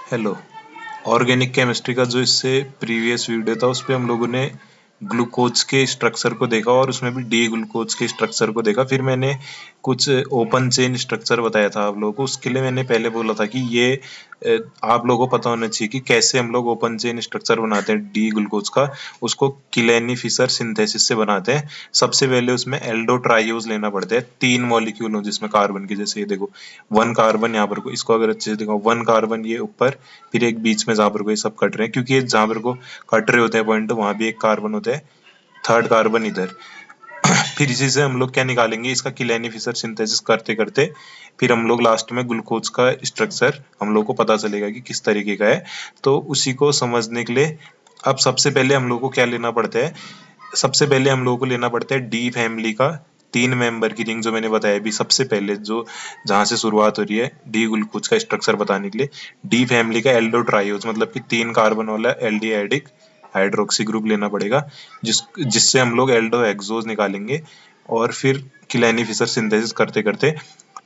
Hello. Organic chemistry का जो इससे प्रीवियस वीडियो था उस पे हम लोगों ने ग्लूकोज के स्ट्रक्चर को देखा और उसमें भी डी ग्लूकोज के स्ट्रक्चर को देखा। फिर मैंने कुछ ओपन चेन स्ट्रक्चर बताया था आप लोगों को। उसके लिए मैंने पहले बोला था कि ये आप लोगों को पता होना चाहिए कि कैसे हम लोग ओपन चेन स्ट्रक्चर बनाते हैं डी ग्लूकोज का। उसको किलेनी फिशर सिंथेसिस से बनाते हैं। सबसे पहले उसमें एल्डो ट्राइयूज लेना पड़ता है। 3 मॉलिक्यूल हो जिसमें कार्बन के, जैसे ये देखो 1 कार्बन यहाँ पर को, इसको अगर अच्छे से देखो 1 कार्बन ये ऊपर, फिर एक बीच में जहां पर को ये सब कट रहे हैं, क्योंकि ये जहां पर को कट रहे होते हैं पॉइंट वहां भी एक कार्बन होता है, 3rd कार्बन इधर। फिर इसी से हम लोग क्या निकालेंगे, इसका किलेनी फिशर सिंथेसिस करते करते फिर हम लोग लास्ट में ग्लूकोज का स्ट्रक्चर हम लोग को पता चलेगा कि किस तरीके का है। तो उसी को समझने के लिए अब सबसे पहले हम लोग को क्या लेना पड़ता है, सबसे पहले हम लोगों को लेना पड़ता है डी फैमिली का 3 मेंबर की रिंग, जो मैंने बताया अभी सबसे पहले, जो जहां से शुरुआत हो रही है डी ग्लूकोज का स्ट्रक्चर बताने के लिए। डी फैमिली का एल्डो ट्राइओज मतलब कि 3 कार्बन वाला एल्डिहाइडिक हाइड्रोक्सी ग्रुप लेना पड़ेगा, जिससे हम लोग एल्डो एक्सोज निकालेंगे। और फिर किलेनी फिशर सिंथेसिस करते करते,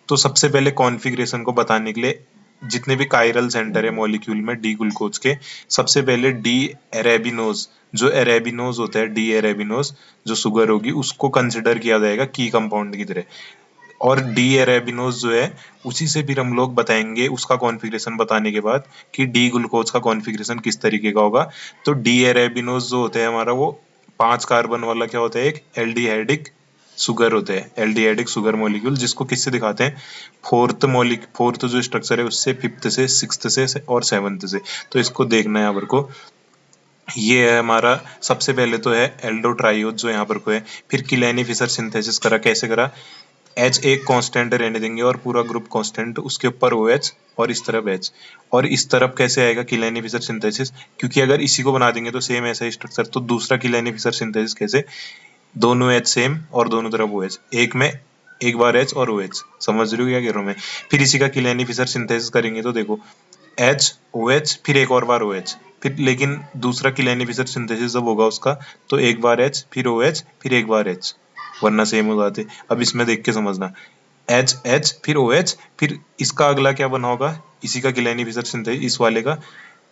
तो सबसे पहले कॉन्फ़िगरेशन को बताने के लिए जितने भी कायरल सेंटर है मॉलिक्यूल में डी ग्लूकोज के, सबसे पहले डी एरेबिनोज, जो एरेबिनोज होता है डी एरेबिनोज जो शुगर होगी उसको कंसिडर किया जाएगा की कंपाउंड की तरह। और डी एरेबिनोज जो है उसी से फिर हम लोग बताएंगे उसका कॉन्फ़िगरेशन बताने के बाद कि डी ग्लूकोज का कॉन्फ़िगरेशन किस तरीके का होगा। तो डी एरेबिनोज जो होता है हमारा, वो 5 कार्बन वाला क्या होता है, एक एल्डिहाइडिक शुगर होते हैं, एल्डिहाइडिक शुगर मॉलिक्यूल, जिसको किससे दिखाते हैं, फोर्थ जो स्ट्रक्चर है उससे, 5th से, 6th से और 7th से। तो इसको देखना है यहाँ पर को, ये है हमारा सबसे पहले तो है एल्डो ट्राइओज जो यहाँ पर को है। फिर किलेनी फिशर सिंथेसिस करा, कैसे करा, एच एक कांस्टेंट रहने देंगे और पूरा ग्रुप कांस्टेंट, उसके ऊपर ओ एच और इस तरफ एच। और इस तरफ कैसे आएगा किलेनी फिशर सिंथेसिस, क्योंकि अगर इसी को बना देंगे तो सेम ऐसा ही स्ट्रक्चर, तो दूसरा किलेनी फिशर सिंथेसिस कैसे, दोनों एच सेम और दोनों तरफ ओ एच, एक में एक बार एच और ओ एच। समझ रहे हो क्या कह रहा हूँ मैं। फिर इसी का किलेनी फिशर सिंथेसिस करेंगे तो देखो एच ओ एच फिर एक और बार ओ एच, फिर लेकिन दूसरा किलेनी फिशर सिंथेसिस जब होगा उसका, तो एक बार एच फिर ओ एच फिर एक बार एच, वरना सेम हो जाते। अब इसमें देख के समझना, एच एच फिर ओ एच, फिर इसका अगला क्या बना होगा, इसी का किलेनी फिशर सिंथेसिस इस वाले का,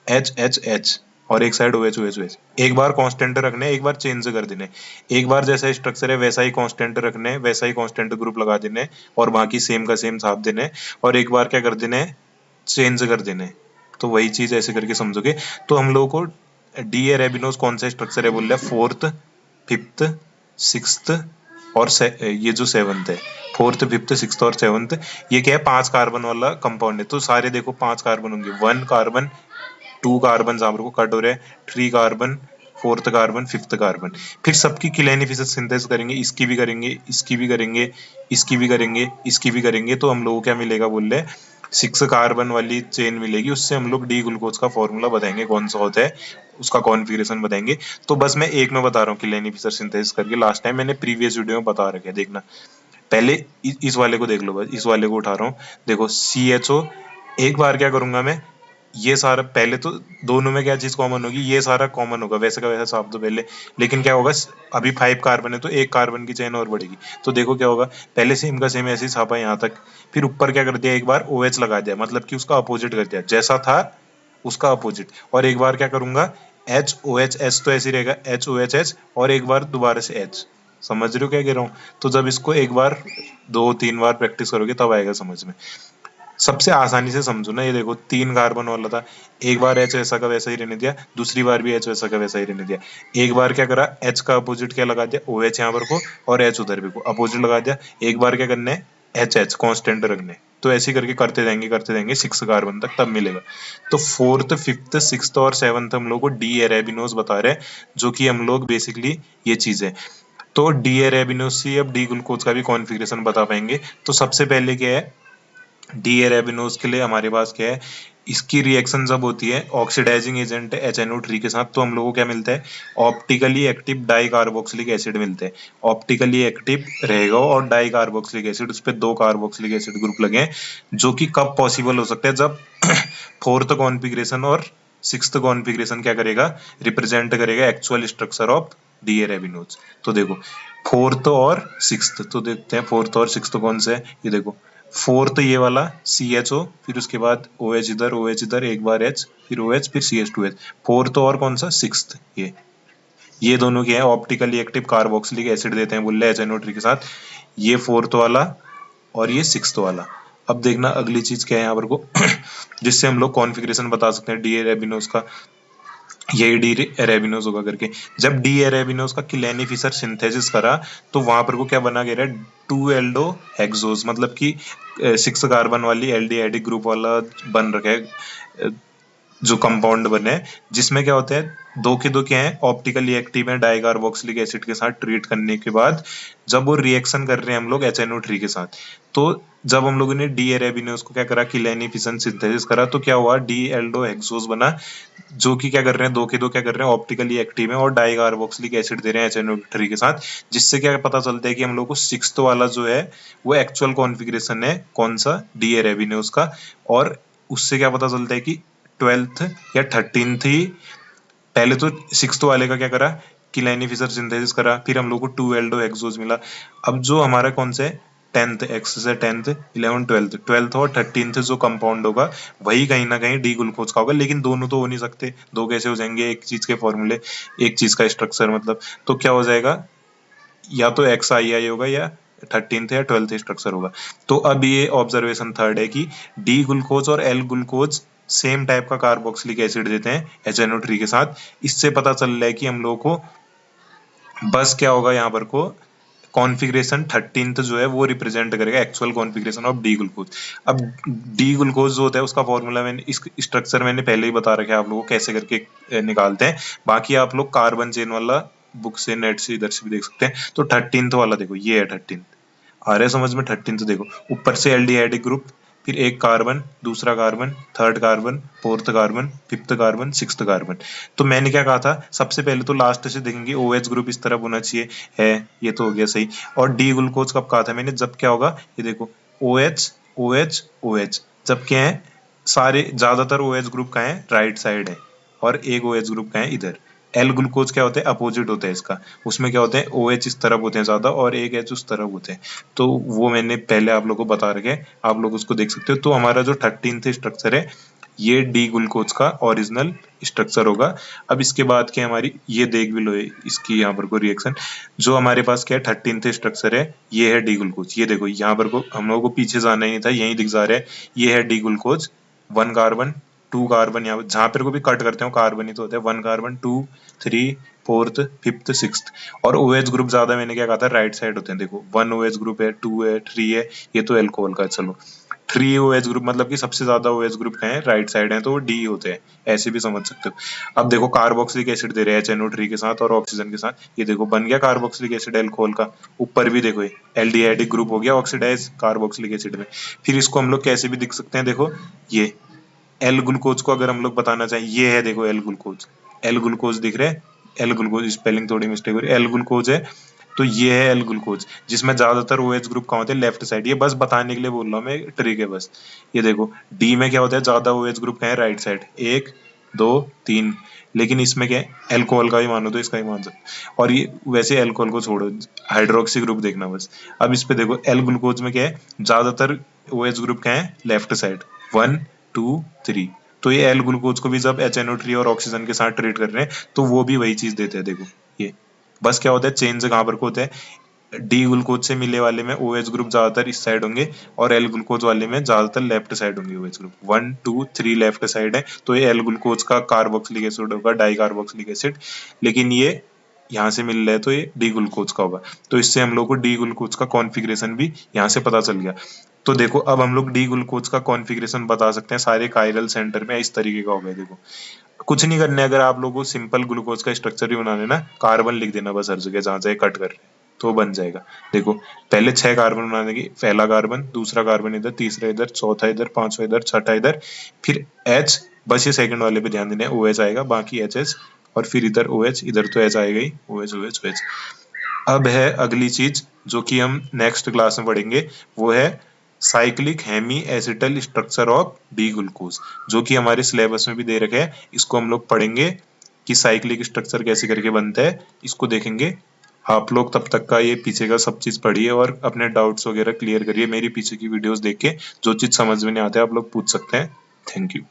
एच एच एच और एक side O H O H O H. एक बार कांस्टेंट रखने, एक बार चेंज कर देने। एक बार जैसा स्ट्रक्चर है वैसा ही कांस्टेंट रखने, वैसा ही कांस्टेंट ग्रुप लगा देने और बाकी सेम का सेम छाप देने। और एक बार क्या कर देने, चेंज कर देने। तो वही चीज ऐसे करके समझोगे। तो हम लोगों को डी एरेबिनोज कौन सा स्ट्रक्चर है बोल रहा है, 4th 5th 6th और ये जो 7th है, 4th 5th 6th और 7th, ये क्या है, 5 कार्बन वाला कंपाउंड है। तो सारे देखो 5 कार्बन होंगे, 1 कार्बन 2 कार्बन जहां पर को कट हो रहे हैं, 3 carbon 4th carbon 5th carbon. फिर सबकी किलेनी फिशर सिंथेसिस करेंगे, इसकी भी करेंगे, इसकी भी करेंगे, इसकी भी करेंगे, इसकी भी करेंगे, तो हम लोगों को क्या मिलेगा बोल रहे हैं, 6 कार्बन वाली चेन मिलेगी। उससे हम लोग डी ग्लूकोज का फॉर्मूला बताएंगे कौन सा होता है, उसका कॉन्फ़िगरेशन बताएंगे। तो बस मैं एक में बता रहा हूँ किलेनी फिशर सिंथेसिस करके, लास्ट टाइम मैंने प्रीवियस वीडियो में बता रखा है, देखना। पहले इस वाले को देख लो, बस इस वाले को उठा रहा हूँ। देखो CHO, एक बार क्या करूंगा मैं, ये सारा पहले तो दोनों में क्या चीज कॉमन होगी, ये सारा कॉमन होगा, वैसे का वैसा छाप दो पहले। लेकिन क्या होगा, अभी 5 कार्बन है तो एक कार्बन की चेन और बढ़ेगी। तो देखो क्या होगा, पहले सेम का सेम ऐसे ही छापा यहाँ तक, फिर ऊपर क्या कर दिया, एक बार OH लगा दिया, मतलब कि उसका अपोजिट कर दिया, जैसा था उसका अपोजिट। और एक बार क्या करूंगा, HOH तो ऐसे ही रहेगा, HOH और एक बार दोबारा से H। समझ रहे हो क्या कह रहा हूँ। तो जब इसको एक बार 2-3 बार प्रैक्टिस करोगे तब आएगा समझ में। सबसे आसानी से समझो ना, ये देखो 3 कार्बन वाला था, एक बार एच वैसा का वैसा ही रहने दिया, दूसरी बार भी एच वैसा का वैसा ही रहने दिया। एक बार क्या करा, एच का अपोजिट क्या लगा दिया, ओ एच यहाँ पर को और एच उधर भी को अपोजिट लगा दिया। एक बार क्या करना है, एच एच कांस्टेंट रखने। तो ऐसे करके करते जाएंगे 6 कार्बन तक, तब मिलेगा। तो 4th 5th 6th और 7th हम लोग को डी एरेबिनोज बता रहे हैं, जो कि हम लोग बेसिकली ये चीज है। तो डी एरेबिनोज से अब डी ग्लूकोज का भी कॉन्फ़िगरेशन बता पाएंगे। तो सबसे पहले क्या है, डी एरेबिनोज के लिए हमारे पास क्या है, इसकी रिएक्शन जब होती है ऑक्सीडाइजिंग एजेंट HNO3 के साथ, तो हम लोगों को क्या मिलता है, optically active di carboxylic acid मिलते हैं। ऑप्टिकली एक्टिव रहेगा और डाई कार्बोक्सिलिक एसिड, उस पर 2 कार्बोक्सिलिक एसिड ग्रुप लगे हैं, जो कि कब पॉसिबल हो सकता है, जब 4th कॉन्फ़िगरेशन और 6th कॉन्फ़िगरेशन क्या करेगा, रिप्रेजेंट करेगा एक्चुअल स्ट्रक्चर ऑफ डी एरेबिनोज। तो देखो 4th और 6th, तो देखते हैं 4th और 6th कौन से है, ये देखो फोर्थ ये वाला CHO, फिर उसके बाद OH इधर, OH इधर, एक बार H, फिर OH, फिर CH2H। फोर्थ और कौन सा, सिक्स्थ, ये दोनों क्या है, ऑप्टिकली एक्टिव कार्बोक्सिलिक एसिड देते हैं बोले HNO3 के साथ। ये फोर्थ वाला और ये सिक्स्थ वाला। अब देखना अगली चीज क्या है यहाँ पर को जिससे हम लोग कॉन्फ़िगरेशन बता सकते हैं डी एरेबिनोज का। यही डी एरेबिनोज होगा करके। जब डी एरेबिनोज का किलेनी फिशर सिंथेसिस करा तो वहां पर को क्या बना गया, 2 एल्डो हेक्सोज, मतलब कि 6 कार्बन वाली एल्डिहाइडिक ग्रुप वाला बन रखा है जो कंपाउंड बने, जिसमें क्या होता है, दो के दो क्या है, ऑप्टिकली एक्टिव है डाइकार्बोक्सिलिक एसिड के साथ ट्रीट करने के बाद। जब वो रिएक्शन कर रहे हैं हम लोग HNO3 के साथ, तो जब हम लोगों ने डी एरेबिनोज को क्या करा, किलेनी फिशन सिंथेसिस करा, तो क्या हुआ, डी एल्डो हेक्सोज बना, जो कि क्या कर रहे हैं, दो के दो क्या कर रहे हैं, ऑप्टिकली एक्टिव है और डाइकार्बोक्सिलिक एसिड दे रहे हैं HNO3 के साथ। जिससे क्या पता चलता है कि हम लोग को सिक्स्थ वाला जो है वो एक्चुअल कॉन्फ़िगरेशन है कौन सा, डी एरेबिनोज का। और उससे क्या पता चलता है कि 12th या 13th ही, पहले तो सिक्स्थ वाले का क्या करा, किलेनी फिशर सिंथेसिस करा, फिर हम लोग को 2 एल्डो हेक्सोज मिला। अब जो हमारा कौन से 10th, एक्स से 10th, 11th, 12th और 13th जो कंपाउंड होगा वही कहीं ना कहीं डी ग्लूकोज का होगा। लेकिन दोनों तो हो नहीं सकते, दो कैसे हो जाएंगे, एक चीज के फॉर्मूले, एक चीज का स्ट्रक्चर, मतलब तो क्या हो जाएगा, या तो XII होगा या 13th या 12th स्ट्रक्चर होगा। तो अब ये ऑब्जर्वेशन थर्ड है कि डी ग्लूकोज और एल ग्लूकोज सेम टाइप का कार्बोक्सिलिक एसिड देते हैं HNO3 के साथ। इससे पता चल रहा है कि हम लोग को बस क्या होगा यहाँ पर को, कॉन्फ़िगरेशन 13th जो है वो रिप्रेजेंट करेगा actual configuration of D glucose. अब डी ग्लूकोज जो होता है उसका फॉर्मूला मैंने, इस स्ट्रक्चर मैंने पहले ही बता रखा है आप लोगों को कैसे करके निकालते हैं। बाकी आप लोग कार्बन चेन वाला बुक से, नेट से, इधर से भी देख सकते हैं। तो 13th वाला देखो, ये है 13th, आ रहा है समझ में। 13th देखो, ऊपर से एल्डिहाइडिक ग्रुप, फिर एक कार्बन, दूसरा carbon, third carbon, fourth carbon, fifth carbon, sixth carbon. तो मैंने क्या कहा था, सबसे पहले तो लास्ट से देखेंगे OH ग्रुप इस तरफ होना चाहिए, है, ये तो हो गया सही। और डी ग्लूकोज कब कहा था मैंने, जब क्या होगा, ये देखो, OH OH OH, जब क्या है, सारे ज्यादातर OH ग्रुप का है, राइट साइड है, और एक OH ग्रुप का है इधर। एल ग्लूकोज क्या होता है, अपोजिट होता है इसका, उसमें क्या होता है, OH इस तरफ होते हैं ज्यादा और एक H उस तरफ होते हैं। तो वो मैंने पहले आप लोगों को बता रखे, आप लोग उसको देख सकते हो। तो हमारा जो 13th स्ट्रक्चर है ये डी ग्लूकोज का ओरिजिनल स्ट्रक्चर होगा। अब इसके बाद क्या हमारी, ये देख भी लो इसकी यहाँ पर को रिएक्शन, जो हमारे पास क्या है 13th स्ट्रक्चर है, ये है डी ग्लूकोज। ये देखो यहाँ पर को हम लोगों को पीछे जाना ही नहीं था, यही दिख जा रहा है, ये है डी ग्लूकोज। 1 कार्बन, 2 कार्बन, यहाँ जहाँ पर को भी कट करते हो कार्बन ही तो होता है, 1 कार्बन, 2, 3, फोर्थ, फिफ्थ, सिक्स्थ। और OH ग्रुप ज्यादा मैंने क्या कहा था, राइट साइड होते हैं। देखो 1 OH ग्रुप है, 2 है, 3 है, ये तो एल्कोहल का है। चलो 3 OH ग्रुप मतलब कि सबसे ज्यादा OH ग्रुप का है, राइट साइड है, तो वो D होते हैं, ऐसे भी समझ सकते हो। अब देखो कार्बोक्सिलिक एसिड दे रहे हैं HNO3 के साथ और ऑक्सीजन के साथ, ये देखो बन गया कार्बोक्सिलिक एसिड एल्कोहल का। ऊपर भी देखो ये एल्डिहाइडिक ग्रुप हो गया ऑक्सीडाइज कार्बोक्सिलिक एसिड में। फिर इसको हम लोग कैसे भी दिख सकते हैं, देखो ये एल ग्लूकोज को अगर हम लोग बताना चाहें, ये है देखो एल ग्लूकोज, एल ग्लूकोज दिख रहे हैं, एल ग्लूकोज, स्पेलिंग थोड़ी मिस्टेक हो रही है, एल ग्लूकोज है। तो ये है एल ग्लूकोज, जिसमें ज्यादातर OH ग्रुप कहाँ होते हैं, लेफ्ट साइड। ये बस बताने के लिए बोल रहा हूँ मैं, ट्रिक है बस। ये देखो डी में क्या होता है, ज्यादा OH ग्रुप कहाँ है, राइट साइड, 1 2 3। लेकिन इसमें क्या है, एल्कोहल का ही मानो तो इसका ही मान सकते। और ये वैसे एल्कोहल को छोड़ो, हाइड्रोक्सी ग्रुप देखना बस। अब इस पे देखो एल ग्लूकोज में क्या है, ज्यादातर OH ग्रुप कहाँ है, लेफ्ट साइड, 1 2 3। तो ये एल ग्लूकोज को भी जब HNO3 और ऑक्सीजन के साथ ट्रीट कर रहे हैं तो वो भी वही चीज देते हैं। देखो ये बस क्या होता है, चेंज कहाँ पर को होता है, डी ग्लूकोज से मिले वाले में OH ग्रुप ज्यादातर इस साइड होंगे और एल ग्लूकोज वाले में ज्यादातर लेफ्ट साइड होंगे OH ग्रुप। 1 2 3 लेफ्ट साइड है, तो ये एल ग्लूकोज का कार्बोक्सिलिक एसिड होगा, डाई कार्बोक्सिलिक एसिड। लेकिन ये यहाँ से मिल रहा है तो ये डी ग्लूकोज का होगा। तो इससे हम लोग को डी ग्लूकोज का कॉन्फ़िगरेशन भी यहाँ से पता चल गया। तो देखो अब हम लोग डी ग्लूकोज का कॉन्फ़िगरेशन बता सकते हैं सारे कायरल सेंटर में, इस तरीके का होगा। देखो कुछ नहीं करना है, अगर आप लोगों को सिंपल ग्लूकोज का स्ट्रक्चर ही बनाना है ना, कार्बन लिख देना बस हर जगह जहां चाहे कट कर रहे हैं, तो बन जाएगा। देखो पहले 6 कार्बन बनाने की, पहला कार्बन, दूसरा कार्बन इधर, तीसरा इधर, चौथा इधर, पांचवा इधर, छठा इधर, फिर H, बस ये सेकंड वाले पे ध्यान देना है, OH आएगा, बाकी HS, और फिर इधर OH, इधर तो H आएगा ही, OH OH OH। अब है अगली चीज जो कि हम नेक्स्ट क्लास में पढ़ेंगे, वो है cyclic hemiacetal structure of D glucose, जो कि हमारे सिलेबस में भी दे रखे हैं। इसको हम लोग पढ़ेंगे कि साइक्लिक स्ट्रक्चर कैसे करके बनता है, इसको देखेंगे आप लोग तब तक का ये पीछे का सब चीज पढ़िए और अपने डाउट्स वगैरह क्लियर करिए। मेरी पीछे की वीडियोस देख के जो चीज समझ में नहीं आते आप लोग पूछ सकते हैं। Thank you.